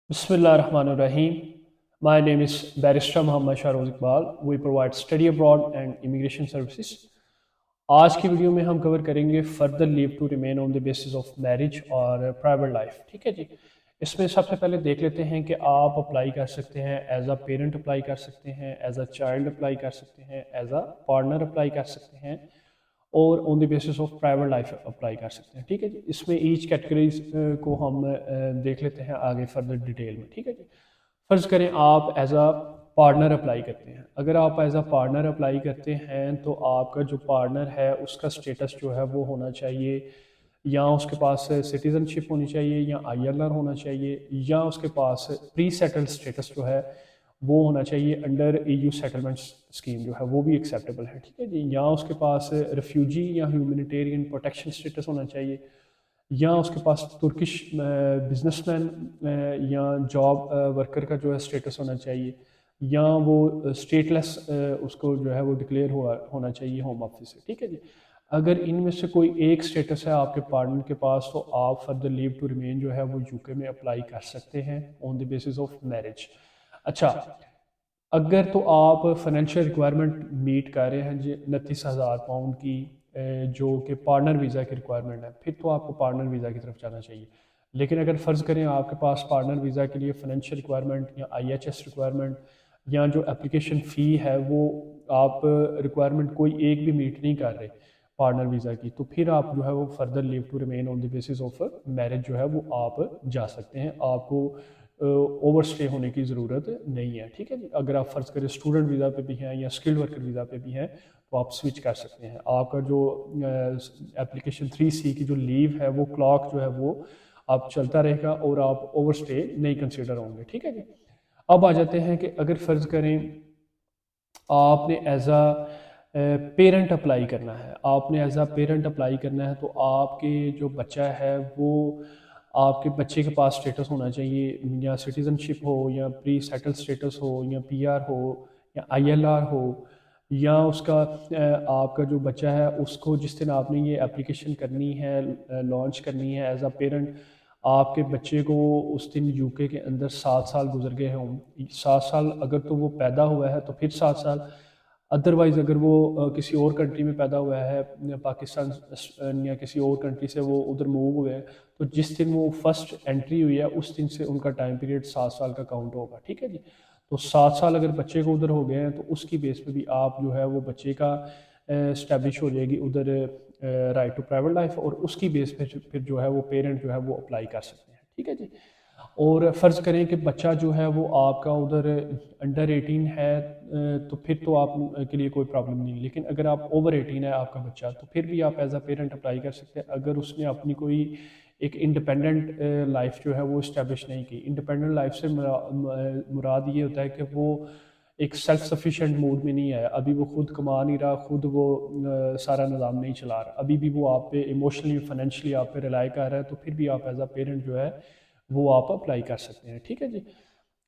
Bismillahirrahmanirrahim. My name is Barrister Muhammad Shahroz Iqbal. We provide study abroad and immigration services. آج کی video میں ہم cover کریں گے further leave to remain on the basis of marriage اور private life. ٹھیک ہے جی. اس میں سب سے پہلے دیکھ لیتے ہیں کہ آپ اپلائی کر سکتے ہیں ایز اے پیرنٹ اپلائی کر سکتے ہیں, ایز اے چائلڈ اپلائی کر سکتے ہیں, ایز اے پارٹنر اپلائی کر سکتے ہیں, اور on the basis of private life apply کر سکتے ہیں. ٹھیک ہے جی. اس میں ایچ کیٹیگریز کو ہم دیکھ لیتے ہیں آگے فردر ڈیٹیل میں. ٹھیک ہے جی. فرض کریں آپ ایز اے پارٹنر اپلائی کرتے ہیں. اگر آپ ایز اے پارٹنر اپلائی کرتے ہیں تو آپ کا جو پارٹنر ہے اس کا اسٹیٹس جو ہے وہ ہونا چاہیے, یا اس کے پاس سٹیزن شپ ہونی چاہیے, یا آئی ایل آر ہونا چاہیے, یا اس کے پاس پری سیٹل اسٹیٹس جو ہے وہ ہونا چاہیے under E U settlement scheme جو ہے وہ بھی ایکسیپٹیبل ہے. ٹھیک ہے جی. یا اس کے پاس ریفیوجی یا ہیومینیٹیرین پروٹیکشن اسٹیٹس ہونا چاہیے, یا اس کے پاس ترکش بزنس مین یا جاب ورکر کا جو ہے اسٹیٹس ہونا چاہیے, یا وہ اسٹیٹ لیس اس کو جو ہے وہ ڈکلیئر ہونا چاہیے ہوم آفس سے. ٹھیک ہے جی. اگر ان میں سے کوئی ایک اسٹیٹس ہے آپ کے پارٹنر کے پاس تو آپ فردر لیو ٹو ریمین جو ہے وہ یو کے میں اپلائی کر سکتے ہیں آن دی بیسس آف میرج. اچھا, اگر تو آپ فائنینشیل ریکوائرمنٹ میٹ کر رہے ہیں جی 29,000 پاؤنڈ کی جو کہ پارٹنر ویزا کی ریکوائرمنٹ ہے, پھر تو آپ کو پارٹنر ویزا کی طرف جانا چاہیے. لیکن اگر فرض کریں آپ کے پاس پارٹنر ویزا کے لیے فائنینشیل ریکوائرمنٹ یا آئی ایچ ایس ریکوائرمنٹ یا جو اپلیکیشن فی ہے وہ آپ ریکوائرمنٹ کوئی ایک بھی میٹ نہیں کر رہے پارٹنر ویزا کی, تو پھر آپ جو ہے وہ further leave to remain on the basis of marriage جو ہے وہ آپ جا سکتے ہیں. آپ کو اوور اسٹے ہونے کی ضرورت نہیں ہے. ٹھیک ہے جی. اگر آپ فرض کریں اسٹوڈنٹ ویزا پہ بھی ہیں یا اسکلڈ ورکر ویزا پہ بھی ہیں تو آپ سوئچ کر سکتے ہیں. آپ کا جو اپلیکیشن 3C کی جو لیو ہے وہ کلاک جو ہے وہ آپ چلتا رہے گا اور آپ اوور اسٹے نہیں کنسیڈر ہوں گے. ٹھیک ہے جی. اب آ جاتے ہیں کہ اگر فرض کریں آپ نے ایز اے پیرنٹ اپلائی کرنا ہے, آپ نے ایز اے پیرنٹ اپلائی کرنا ہے تو آپ کے جو بچہ ہے وہ آپ کے بچے کے پاس اسٹیٹس ہونا چاہیے, یا سٹیزن شپ ہو, یا پری سیٹل اسٹیٹس ہو, یا پی آر ہو, یا آئی ایل آر ہو, یا اس کا آپ کا جو بچہ ہے اس کو جس دن آپ نے یہ اپلیکیشن کرنی ہے لانچ کرنی ہے ایز اے پیرنٹ, آپ کے بچے کو اس دن یو کے اندر 7 سال گزر گئے ہوں. 7 سال اگر تو وہ پیدا ہوا ہے تو پھر 7 سال, ادروائز اگر وہ کسی اور کنٹری میں پیدا ہوا ہے, پاکستان یا کسی اور کنٹری سے وہ ادھر موو ہوئے ہیں, تو جس دن وہ فرسٹ انٹری ہوئی ہے اس دن سے ان کا ٹائم پیریڈ 7 سال کا کاؤنٹ ہوگا. ٹھیک ہے جی. تو 7 سال اگر بچے کو ادھر ہو گئے ہیں تو اس کی بیس پہ بھی آپ جو ہے وہ بچے کا اسٹیبلش ہو جائے گی ادھر رائٹ ٹو پرائیویٹ لائف, اور اس کی بیس پہ پھر جو ہے وہ پیرنٹ جو ہے وہ اپلائی کر سکتے ہیں. ٹھیک ہے جی. اور فرض کریں کہ بچہ جو ہے وہ آپ کا ادھر انڈر 18 ہے تو پھر تو آپ کے لیے کوئی پرابلم نہیں, لیکن اگر آپ اوور 18 ہے آپ کا بچہ تو پھر بھی آپ ایز اے پیرنٹ اپلائی کر سکتے ہیں اگر اس نے اپنی کوئی ایک انڈیپینڈنٹ لائف جو ہے وہ اسٹیبلش نہیں کی. انڈیپینڈنٹ لائف سے مراد یہ ہوتا ہے کہ وہ ایک سیلف سفیشینٹ موڈ میں نہیں ہے, ابھی وہ خود کما نہیں رہا, خود وہ سارا نظام نہیں چلا رہا, ابھی بھی وہ آپ پہ ایموشنلی فائنینشلی آپ پہ ریلائی کر رہا ہے, تو پھر بھی آپ ایز اے پیرنٹ جو ہے وہ آپ اپلائی کر سکتے ہیں. ٹھیک ہے جی.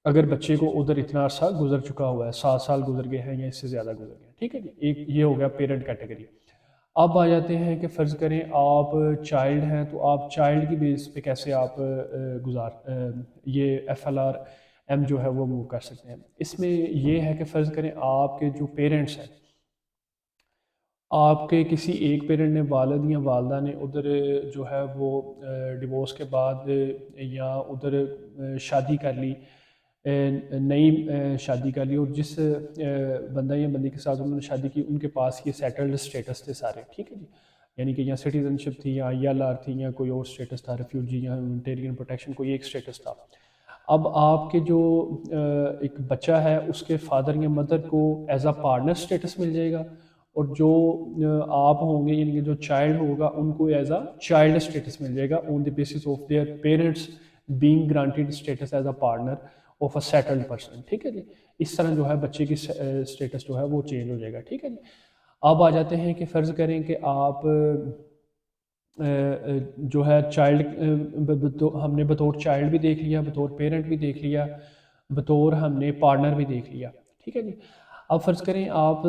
اگر بچے کو ادھر اتنا عرصہ گزر چکا ہوا ہے, 7 سال گزر گئے ہیں یا اس سے زیادہ گزر گئے ہیں. ٹھیک ہے جی. ایک یہ ہو گیا پیرنٹ کیٹیگری. اب آ جاتے ہیں کہ فرض کریں آپ چائلڈ ہیں تو آپ چائلڈ کی بیس پہ کیسے آپ یہ ایف ایل آر ایم جو ہے وہ موو کر سکتے ہیں. اس میں یہ ہے کہ فرض کریں آپ کے جو پیرنٹس ہیں, آپ کے کسی ایک پیرنٹ نے, والد یا والدہ نے ادھر جو ہے وہ ڈیورس کے بعد یا ادھر شادی کر لی, نئی شادی کر لی, اور جس بندہ یا بندی کے ساتھ انہوں نے شادی کی ان کے پاس یہ سیٹلڈ اسٹیٹس تھے سارے. ٹھیک ہے جی. یعنی کہ یا سٹیزن شپ تھی, یا آئی ایل آر تھی, یا کوئی اور اسٹیٹس تھا, ریفیوجی یا ہیومینیٹیرین پروٹیکشن, کوئی ایک اسٹیٹس تھا. اب آپ کے جو ایک بچہ ہے اس کے فادر یا مدر کو ایز اے پارٹنر اسٹیٹس مل جائے گا, اور جو آپ ہوں گے یعنی کہ جو چائلڈ ہوگا ان کو ایز اے چائلڈ اسٹیٹس مل جائے گا on the basis of their parents being granted status as a partner of a settled person. ٹھیک ہے جی. اس طرح جو ہے بچے کی اسٹیٹس جو ہے وہ چینج ہو جائے گا. ٹھیک ہے جی. اب آ جاتے ہیں کہ فرض کریں کہ آپ جو ہے چائلڈ ہم نے بطور چائلڈ بھی دیکھ لیا, بطور پیرنٹ بھی دیکھ لیا, بطور ہم نے پارٹنر بھی دیکھ لیا. ٹھیک ہے جی. اب فرض کریں آپ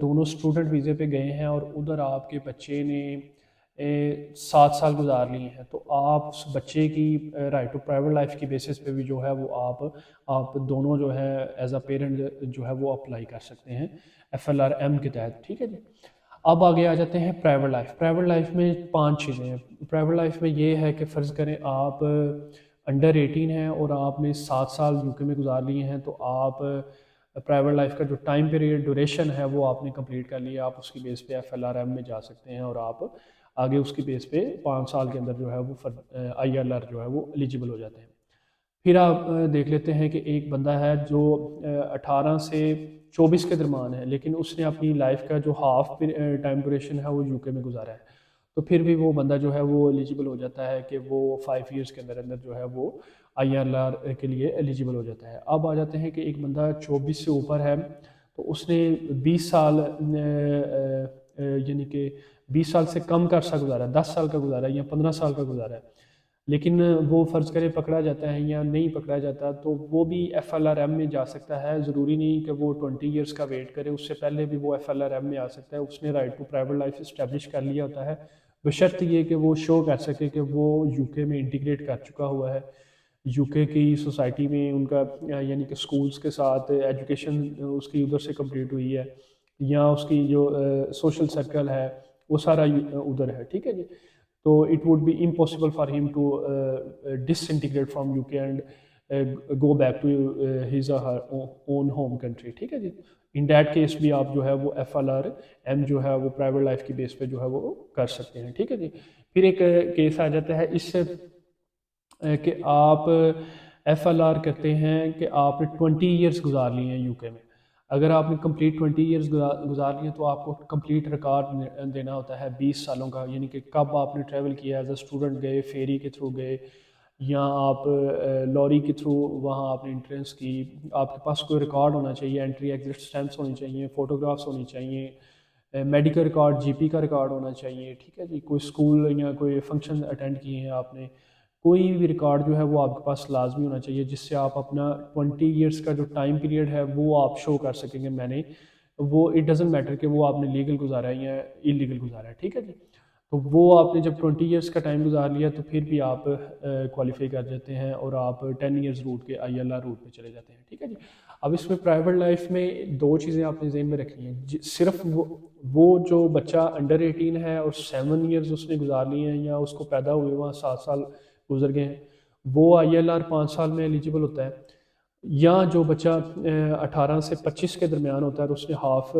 دونوں اسٹوڈنٹ ویزے پہ گئے ہیں اور ادھر آپ کے بچے نے 7 سال گزار لیے ہیں تو آپ اس بچے کی رائٹ ٹو پرائیویٹ لائف کی بیسس پہ بھی جو ہے وہ آپ دونوں جو ہے ایز اے پیرنٹ جو ہے وہ اپلائی کر سکتے ہیں FLRM کے تحت. ٹھیک ہے جی. اب آگے آ جاتے ہیں پرائیویٹ لائف. پرائیویٹ لائف میں 5 چیزیں ہیں. پرائیویٹ لائف میں یہ ہے کہ فرض کریں آپ انڈر 18 ہیں اور آپ نے 7 سال UK میں گزار لیے ہیں تو آپ پرائیویٹ لائف کا جو ٹائم پیریڈ ڈوریشن ہے وہ آپ نے کمپلیٹ کر لیا. آپ اس کی بیس پہ FLRM میں جا سکتے ہیں اور آپ آگے اس کی بیس پہ 5 سال کے اندر جو ہے وہ ILR جو ہے وہ ایلیجیبل ہو جاتے ہیں. پھر آپ دیکھ لیتے ہیں کہ ایک بندہ ہے جو 18 سے 24 کے درمیان ہے لیکن اس نے اپنی لائف کا جو ہاف ٹائم ڈوریشن ہے وہ UK میں گزارا ہے تو پھر بھی وہ بندہ جو ہے وہ ایلیجیبل ہو جاتا ہے کہ وہ 5 ایئرس کے اندر اندر جو ہے وہ ILR کے لیے ایلیجیبل ہو جاتا ہے. اب آ جاتے ہیں کہ ایک بندہ 24 سے اوپر ہے تو اس نے 20 سال یعنی کہ 20 سال سے کم کا عرصہ گزارا ہے, 10 سال کا گزارا ہے یا 15 سال کا گزارا ہے, لیکن وہ فرض کرے پکڑا جاتا ہے یا نہیں پکڑا جاتا تو وہ بھی FLRM میں جا سکتا ہے. ضروری نہیں کہ وہ 20 ایئرس کا ویٹ کرے, اس سے پہلے بھی وہ FLRM میں آ سکتا ہے. اس نے right to private life establish کر لیا ہوتا ہے بشرط یہ کہ وہ شو کر سکے کہ وہ UK میں انٹیگریٹ کر چکا ہوا ہے, UK کی سوسائٹی میں ان کا یعنی کہ سکولز کے ساتھ ایجوکیشن اس کی ادھر سے کمپلیٹ ہوئی ہے یا اس کی جو سوشل سرکل ہے وہ سارا ادھر ہے. ٹھیک ہے جی. تو it would be impossible for him to disintegrate from UK and go back to his or her own home country. ٹھیک ہے جی. ان دیٹ کیس بھی آپ جو ہے وہ FLRM جو ہے وہ پرائیویٹ لائف کی بیس پہ جو ہے وہ کر سکتے ہیں. ٹھیک ہے جی. پھر ایک کیس آ جاتا ہے اس سے کہ آپ FLR کرتے ہیں کہ آپ نے 20 ایئرس گزار لیے ہیں UK میں. اگر آپ نے کمپلیٹ 20 ایئرس گزار لیے تو آپ کو کمپلیٹ ریکارڈ دینا ہوتا ہے 20 سالوں کا, یعنی کہ کب آپ نے ٹریول کیا, ایز اے اسٹوڈنٹ گئے, فیری کے تھرو گئے یا آپ لوری کے تھرو وہاں آپ نے انٹرنس کی. آپ کے پاس کوئی ریکارڈ ہونا چاہیے, انٹری ایگزٹ اسٹیمپس ہونی چاہیے, فوٹوگرافس ہونی چاہیے, میڈیکل ریکارڈ GP کا ریکارڈ ہونا چاہیے. ٹھیک ہے جی. کوئی اسکول یا کوئی فنکشن اٹینڈ کیے ہیں آپ نے, کوئی بھی ریکارڈ جو ہے وہ آپ کے پاس لازمی ہونا چاہیے جس سے آپ اپنا 20 ایئرس کا جو ٹائم پیریڈ ہے وہ آپ شو کر سکیں گے. میں نے وہ اٹ ڈزنٹ میٹر کہ وہ آپ نے لیگل گزارا ہے یا انلیگل گزارا ہے. ٹھیک ہے جی. تو وہ آپ نے جب 20 ایئرس کا ٹائم گزار لیا تو پھر بھی آپ کوالیفائی کر جاتے ہیں اور آپ 10 ایئرس روٹ کے ILR روٹ پہ چلے جاتے ہیں. ٹھیک ہے جی. اب اس میں پرائیویٹ لائف میں 2 چیزیں آپ نے ذہن میں رکھنی ہیں. صرف وہ جو بچہ انڈر 18 ہے اور 7 ایئرس اس نے گزار لیے ہیں یا اس کو پیدا ہوئے وہاں 7 سال گزر گئے ہیں وہ ILR 5 سال میں ایلیجیبل ہوتا ہے, یا جو بچہ 18 سے 25 کے درمیان ہوتا ہے اور اس نے ہاف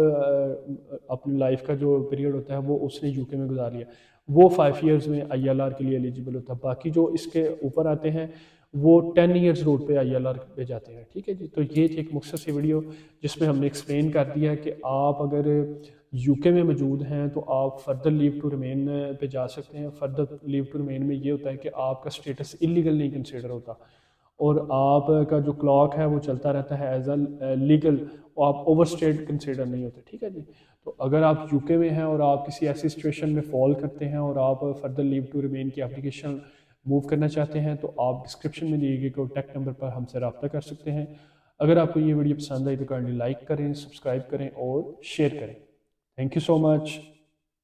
اپنی لائف کا جو پیریڈ ہوتا ہے وہ اس نے UK میں گزار لیا, وہ 5 ایئرز میں ILR کے لیے ایلیجیبل ہوتا ہے. باقی جو اس کے اوپر آتے ہیں وہ 10 ایئرز روڈ پہ ILR پہ جاتے ہیں. ٹھیک ہے جی. تو یہ تھی ایک مختصر سی ویڈیو جس میں ہم نے ایکسپلین کر دیا کہ آپ اگر UK میں موجود ہیں تو آپ فردر لیو ٹو ریمین پہ جا سکتے ہیں. فردر لیو ٹو ریمین میں یہ ہوتا ہے کہ آپ کا اسٹیٹس انلیگل نہیں کنسیڈر ہوتا اور آپ کا جو کلاک ہے وہ چلتا رہتا ہے ایز اے لیگل, آپ اوور اسٹیٹ کنسیڈر نہیں ہوتے. ٹھیک ہے جی. تو اگر آپ UK میں ہیں اور آپ کسی ایسی سچویشن میں فال کرتے ہیں اور آپ فردر لیو ٹو ریمین کی اپلیکیشن موو کرنا چاہتے ہیں تو آپ ڈسکرپشن میں دیے گئے کانٹیکٹ نمبر پر ہم سے رابطہ کر سکتے ہیں. اگر آپ کو یہ ویڈیو پسند آئی تو کائنڈلی لائک کریں, سبسکرائب کریں اور شیئر کریں. Thank you so much.